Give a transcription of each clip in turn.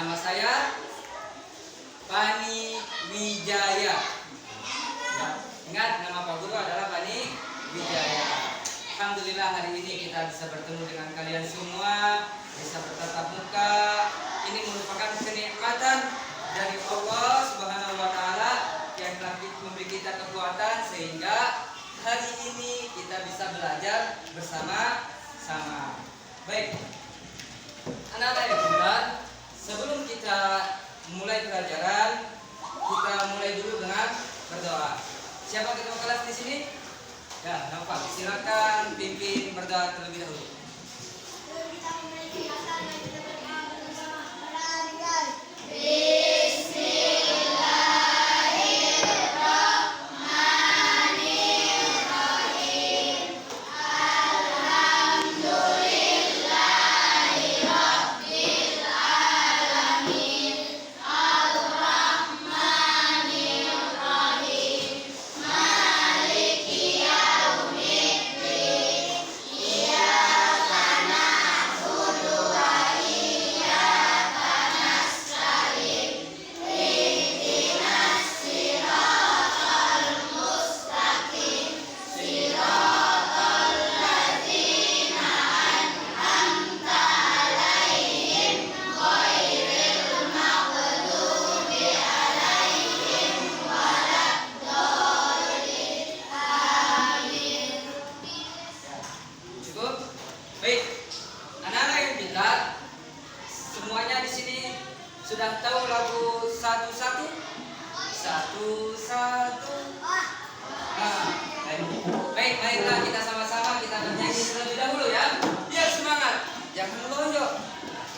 Nama saya Pani Wijaya. Ya, ingat nama Pak Guru adalah Pani Wijaya. Alhamdulillah hari ini kita bisa bertemu dengan kalian semua, bisa bertatap muka. Ini merupakan kenikmatan dari Allah Subhanahu wa taala yang telah memberi kita kekuatan sehingga hari ini kita bisa belajar bersama-sama. Baik. Anak-anak yang bulan, sebelum kita mulai pelajaran, kita mulai dulu dengan berdoa. Siapa ketua kelas di sini? Ya, nampak. Silakan pimpin berdoa terlebih dahulu. Sudah tahu lagu satu-satu? Satu-satu. Nah, baik, baiklah kita sama-sama kita bernyanyi terlebih dahulu ya. Biar semangat, jangan lonjok.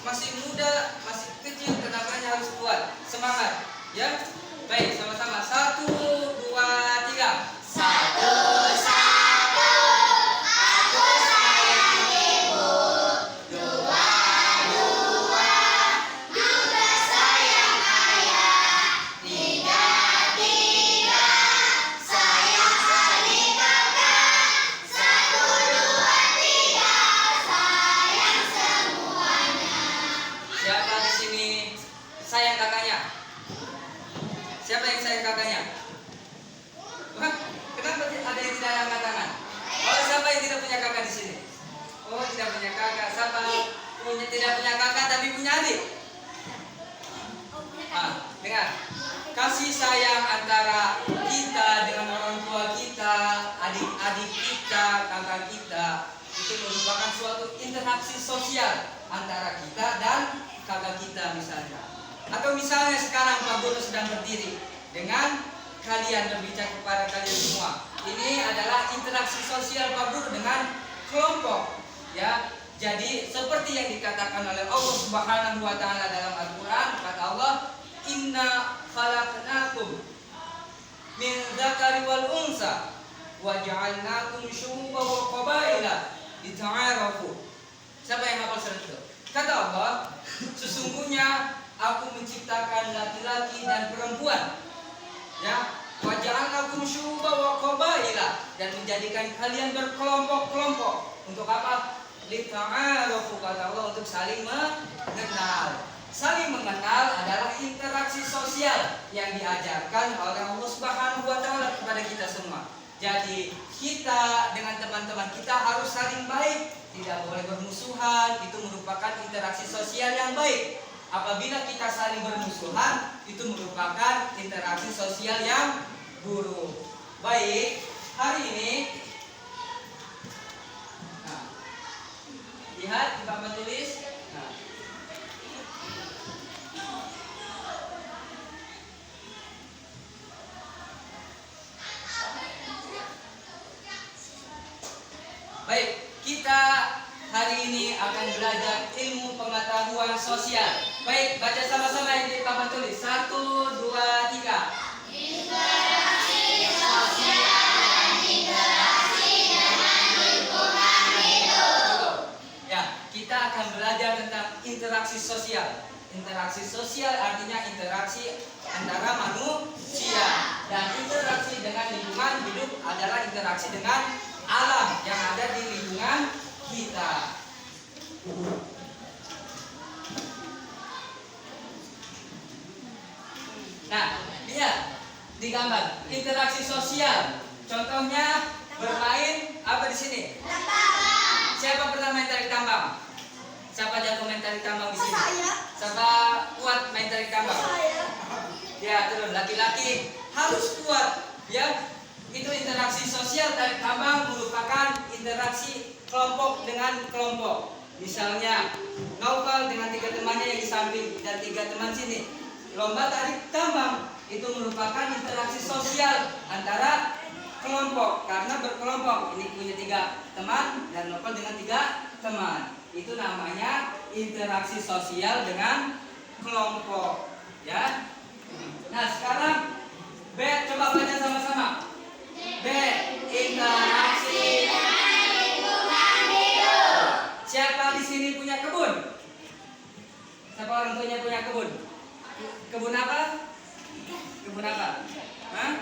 Masih muda, masih kecil, tenaganya harus kuat. Semangat, ya. Baik, sama-sama. 1, 2, 3. Sayang kakaknya. Siapa yang sayang kakaknya? Wah, kenapa ada yang tidak angkat tangan? Oh, siapa yang tidak punya kakak di sini? Oh, tidak punya kakak. Siapa tidak punya kakak tapi punya adik? Dengar. Kasih sayang antara kita dengan orang tua kita, adik-adik kita, kakak kita, itu merupakan suatu interaksi sosial antara kita dan kakak kita misalnya. Atau misalnya sekarang Pak Guru sedang berdiri dengan kalian berbicara kepada kalian semua. Ini adalah interaksi sosial Pak Guru dengan kelompok, ya. Jadi seperti yang dikatakan oleh Allah Subhanahu wa taala dalam Al-Qur'an, kata Allah, "Inna khalaqnakum min dzakari wal unsa wa ja'alnakum syu'uban wa qabaila lita'arafu." Siapa yang hafal surat itu? Kata Allah, sesungguhnya Aku menciptakan laki-laki dan perempuan, ya, wa ja'alnakum syu'uban wa qabaila, dan menjadikan kalian berkelompok-kelompok. Untuk apa? Lita'arafu, kata Allah, untuk saling mengenal. Saling mengenal adalah interaksi sosial yang diajarkan oleh Allah Subhanahu wa taala kepada kita semua. Jadi kita dengan teman-teman kita harus saling baik, tidak boleh bermusuhan. Itu merupakan interaksi sosial yang baik. Apabila kita saling bermusuhan, itu merupakan interaksi sosial yang buruk. Baik, hari ini, lihat di papan tulis. Baik, kita hari ini akan belajar ilmu pengetahuan sosial. Baik, baca sama-sama yang di papan tulis. 1, 2, 3. Interaksi sosial dan interaksi dengan lingkungan hidup. Ya, kita akan belajar tentang interaksi sosial. Interaksi sosial artinya interaksi antara manusia, dan interaksi dengan lingkungan hidup adalah interaksi dengan alam yang ada di lingkungan kita. Nah, lihat di gambar interaksi sosial. Contohnya bermain apa di sini? Siapa pernah main tarik tambang? Siapa jago main tarik tambang di sini? Siapa kuat main tarik tambang? Ya, terus laki-laki harus kuat, ya. Itu interaksi sosial. Tarik tambang merupakan interaksi kelompok dengan kelompok. Misalnya Naufal dengan 3 temannya yang di samping dan 3 teman sini. Lomba tarik tambang itu merupakan interaksi sosial antara kelompok karena berkelompok. Ini punya 3 teman dan Naufal dengan 3 teman. Itu namanya interaksi sosial dengan kelompok, ya. Nah, sekarang B, coba baca sama-sama. B, interaksi dengan lingkungan hidup. Siapa di sini punya kebun? Siapa orang tuanya punya kebun? Kebun apa? Kebun apa? Hah?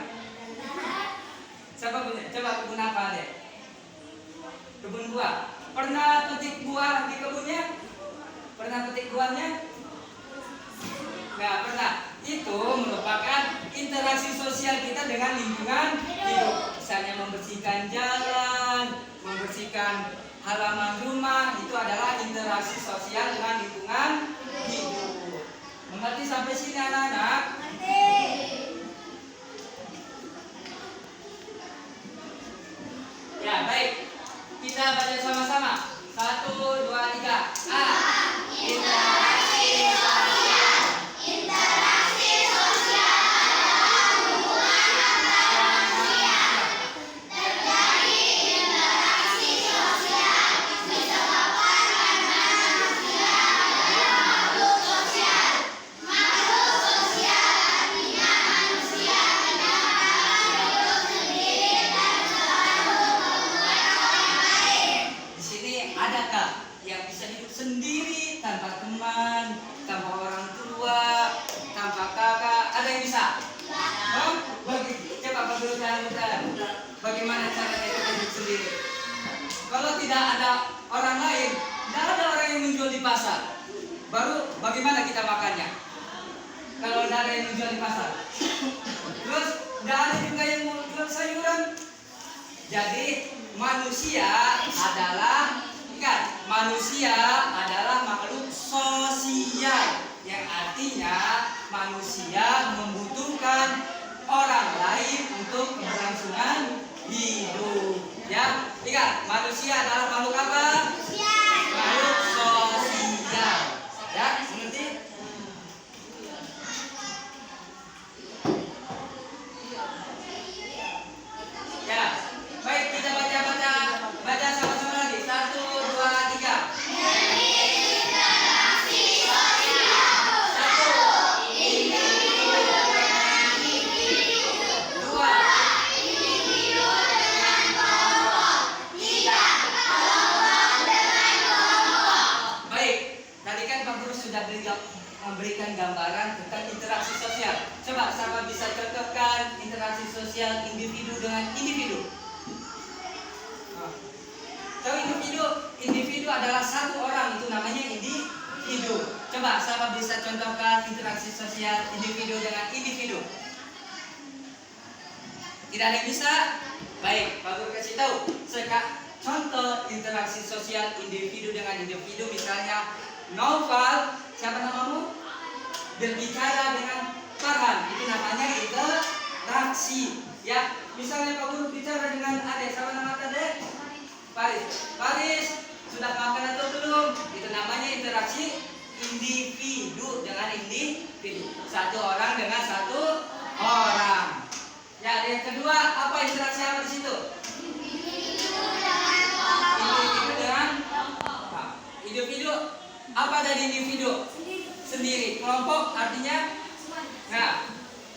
Siapa punya? Coba kebun apa deh? Kebun buah. Pernah petik buah di kebunnya? Pernah petik buahnya? Nggak pernah. Itu merupakan interaksi sosial kita dengan lingkungan hidup. Misalnya membersihkan jalan, membersihkan halaman rumah, itu adalah interaksi sosial dengan lingkungan hidup. Mengerti sampai sini anak-anak? Ya, baik. Kita baca sama-sama. 1, 2, 3. A. Interaksi sosial. Interaksi sosial adalah hubungan antara manusia. Terjadi interaksi sosial disebabkan karena manusia adalah makhluk sosial. Makhluk sosial artinya manusia tidak dapat hidup sendiri dan selalu membuat orang lain. Di sini adakah yang bisa hidup sendiri tanpa teman, tanpa orang tua, tanpa kakak? Ada yang bisa? Oh, coba bagaimana caranya kita hidup sendiri? Kalau tidak ada orang lain, tidak ada orang yang menjual di pasar. Baru bagaimana kita makannya? Kalau tidak ada yang menjual di pasar, terus tidak ada juga yang mau jual sayuran. Jadi manusia adalah makhluk sosial, yang artinya manusia membutuhkan orang lain untuk keberlangsungan hidup. Ya, ingat, manusia adalah makhluk apa? Makhluk sosial. Ya, mengerti? Ya, baik, kita baca sama-sama lagi. 1, 2, 3. Interaksi sosial. 1. Individu dengan individu. 2. Individu dengan kelompok. 3. Kelompok dengan kelompok. Baik, tadi kan Pak Guru sudah memberikan gambaran tentang interaksi sosial. Coba siapa bisa contohkan interaksi sosial individu dengan individu? Tahu individu adalah satu orang, itu namanya individu. Coba siapa bisa contohkan interaksi sosial individu dengan individu? Tidak ada yang bisa? Baik, Pak Guru kasih tahu. Contoh interaksi sosial individu dengan individu, misalnya Naufal, siapa namamu? Berbicara dengan Farhan, itu namanya interaksi. Ya, misalnya Pak Guru bicara dengan adik, siapa nama adik? Paris, sudah makan atau belum? Itu namanya interaksi individu dengan individu. Satu orang dengan satu orang. Ya, yang kedua apa interaksi apa di situ? Individu dengan kelompok. Individu apa dari individu? Sendiri. Kelompok artinya? Nah,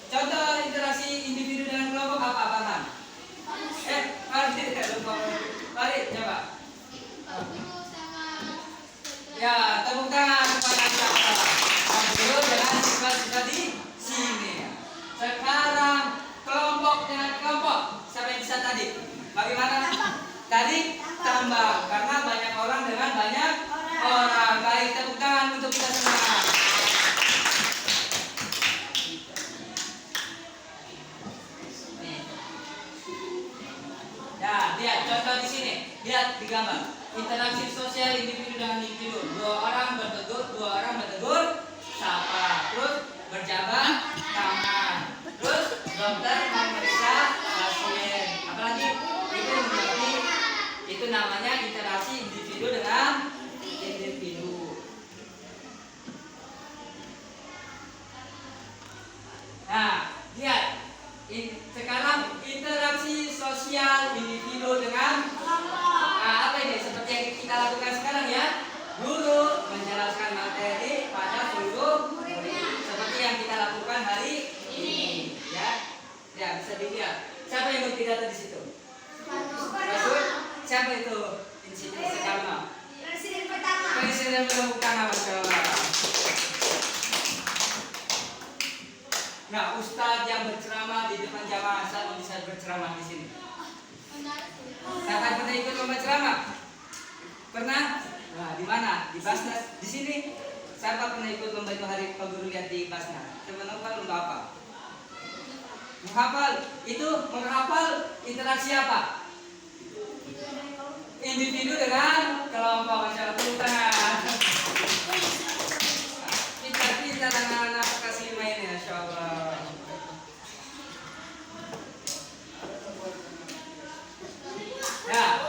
contoh interaksi individu dengan kelompok apa, Farhan? Mari, coba. Ya, tepuk tangan kepada siapa? Guru dengan siswa-siswa di sini. Sekarang kelompok dengan kelompok. Siapa yang bisa tadi? Bagaimana? Tadi tambah, karena banyak orang dengan banyak orang. Baik, tepuk tangan untuk kita semua. yang pidato di situ? Siapa itu? Insinyur Soekarno. Presiden pertama. Presiden pertama, Masya Allah. Nah, Ustadz yang berceramah di depan jamaah sama bisa berceramah di sini. Siapa pernah ikut lomba ceramah? Pernah? Nah, di mana? Di Basnas. Di sini. Siapa pernah ikut lomba itu hari Pak Guru lihat di Basnas? Siapa tahu lomba apa? Menghafal. Itu menghafal interaksi apa? Individu dengan kelompok. Masya Allah. Pintar-pintar anak-anak kasih main ya, Masya Allah.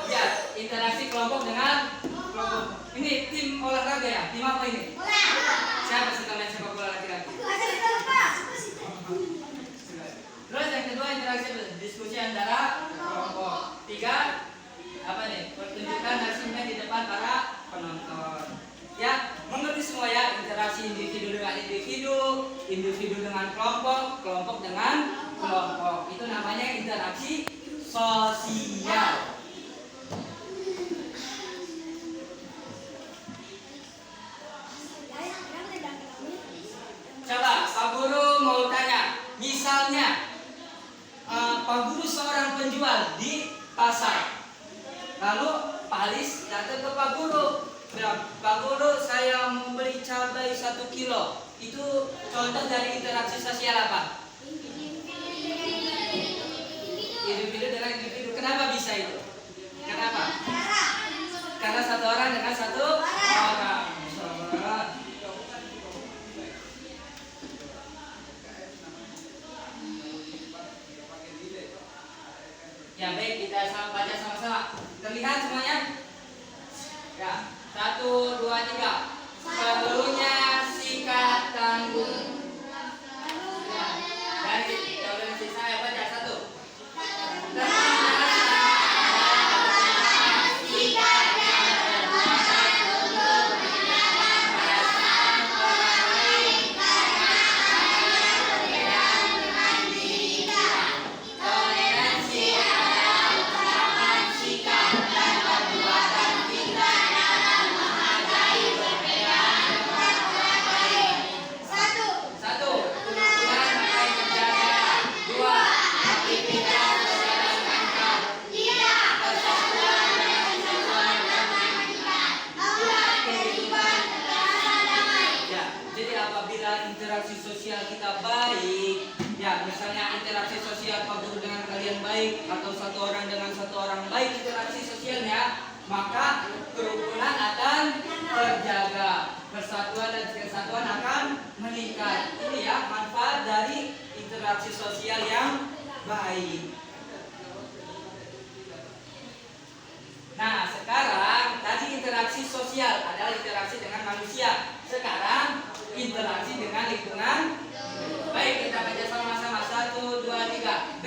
Ya, interaksi kelompok dengan kelompok. Ini tim olahraga ya? Tim apa ini? Siapa suka main sepak bola laki-laki? Terus yang kedua interaksi diskusi antara kelompok. 3, apa nih? Pertunjukan hasilnya di depan para penonton. Ya, mengerti semua ya, interaksi individu dengan individu, individu dengan kelompok, kelompok dengan kelompok. Itu namanya interaksi sosial. Coba Pak Guru mau tanya, misalnya Pak Guru seorang penjual di pasar, lalu Pak Alis datang ke Pak Guru, bilang, Pak Guru saya mau beli cabai 1 kilo. Itu contoh dari interaksi sosial apa? Individu dengan individu. Kenapa bisa itu? Kenapa? Karena satu orang dengan satu orang. Ya baik, kita baca sama-sama. Terlihat semuanya? Ya, 1, 2, 3. Perlunya sikat tanggung. Ya. Dan toleransi saya baca 1. Interaksi sosial kita baik, ya misalnya interaksi sosial Pak Guru dengan kalian baik, atau satu orang dengan satu orang baik interaksi sosialnya, maka kerukunan akan terjaga, persatuan dan kesatuan akan meningkat. Ini ya manfaat dari interaksi sosial yang baik. Nah sekarang tadi interaksi sosial adalah interaksi dengan manusia. Sekarang interaksi dengan lingkungan. Baik, kita baca sama-sama. 1, 2, 3. B.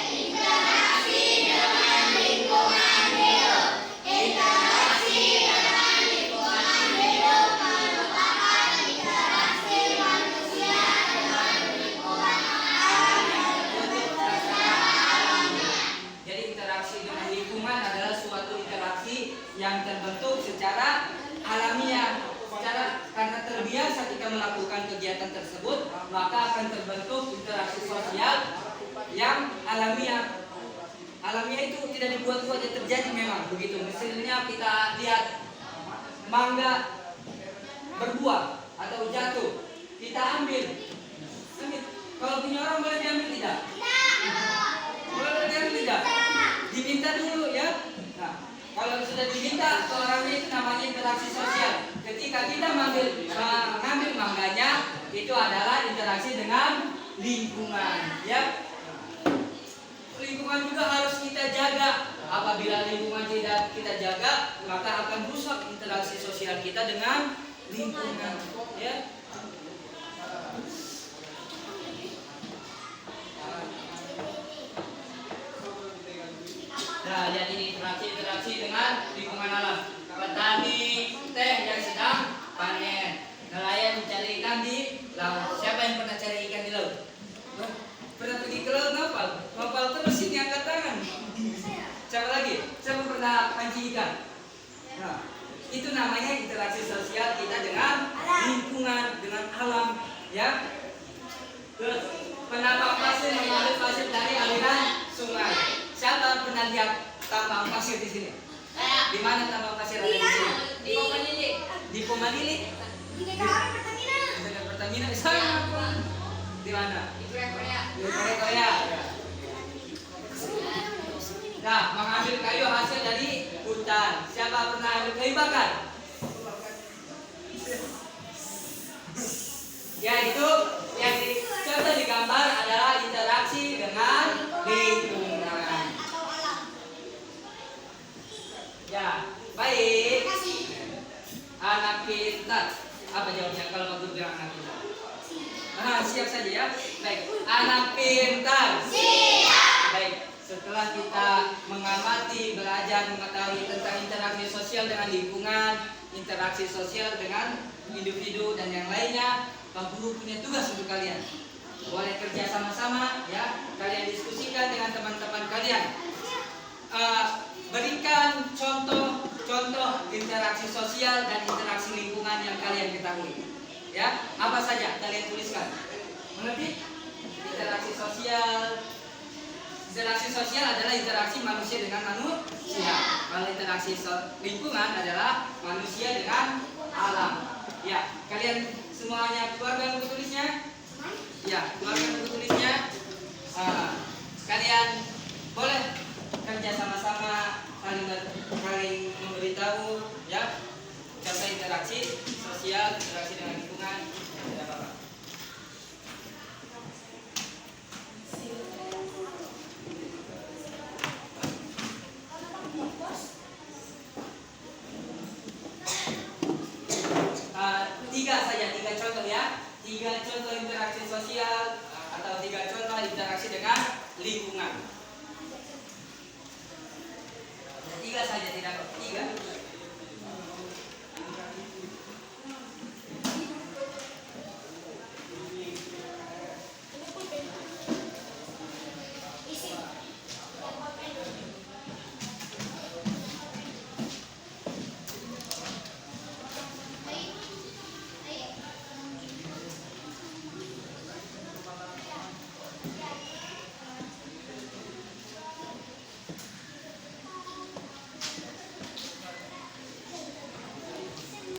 Interaksi dengan lingkungan hidup. Interaksi dengan lingkungan hidup merupakan interaksi manusia dengan lingkungan alam untuk secara alamiah. Jadi interaksi dengan lingkungan adalah suatu interaksi yang terbentuk secara alamiah. Karena terbiasa kita melakukan kegiatan tersebut, maka akan terbentuk interaksi sosial yang alamiah. Alamiah itu tidak dibuat-buat, ya terjadi memang begitu. Misalnya kita lihat mangga berbuah atau jatuh, kita ambil. Kalau punya orang boleh diambil tidak? Boleh diambil tidak? Diminta dulu ya. Nah, kalau sudah diminta ke orangnya itu namanya interaksi sosial. Ketika kita mengambil mangganya, itu adalah interaksi dengan lingkungan, ya. Lingkungan juga harus kita jaga. Apabila lingkungan tidak kita jaga, maka akan rusak interaksi sosial kita dengan lingkungan, ya. Nah, lihat ini interaksi dengan lingkungan alam. Petani teh yang sedang panen, nelayan mencari ikan di laut. Siapa yang pernah cari ikan di laut? Pernah pergi ke laut ngapal? Ngapal terus ini angkat Ya. Terus penambang pasir mengambil pasir dari aliran sungai. Siapa pernah lihat tambang pasir di sini? Di mana tambang pasir ada di sini? Di Pomalili. Di Pomalili. Di negara Pertamina. Di dekat Pertamina. Sana. Di mana? Di Korea. Di Korea. Ya. Nah, mengambil kayu hasil dari hutan. Siapa pernah ambil kayu bakar? Ya, itu yang contoh di gambar adalah interaksi dengan lingkungan. Ya, baik. Anak pintar. Apa jawabnya kalau mau bilang anak pintar? Siap saja ya. Baik, anak pintar. Siap. Baik. Setelah kita mengamati, belajar, mengetahui tentang interaksi sosial dengan lingkungan, interaksi sosial dengan individu dan yang lainnya, Pak Guru punya tugas untuk kalian. Boleh kerja sama-sama, ya. Kalian diskusikan dengan teman-teman kalian. Berikan contoh interaksi sosial dan interaksi lingkungan yang kalian ketahui. Ya, apa saja kalian tuliskan. Mengerti? Interaksi sosial. Interaksi sosial adalah interaksi manusia dengan manusia. Kalau interaksi lingkungan adalah manusia dengan alam. Ya, kalian semuanya keluarkan buku tulisnya? Ya, keluarkan buku tulisnya. Kalian boleh kerja sama-sama, saling memberitahu, ya. Contoh interaksi sosial, interaksi dengan lingkungan, tidak apa-apa. Tiga contoh ya, 3 contoh interaksi sosial atau 3 contoh interaksi dengan lingkungan. 3 saja, tidak 3.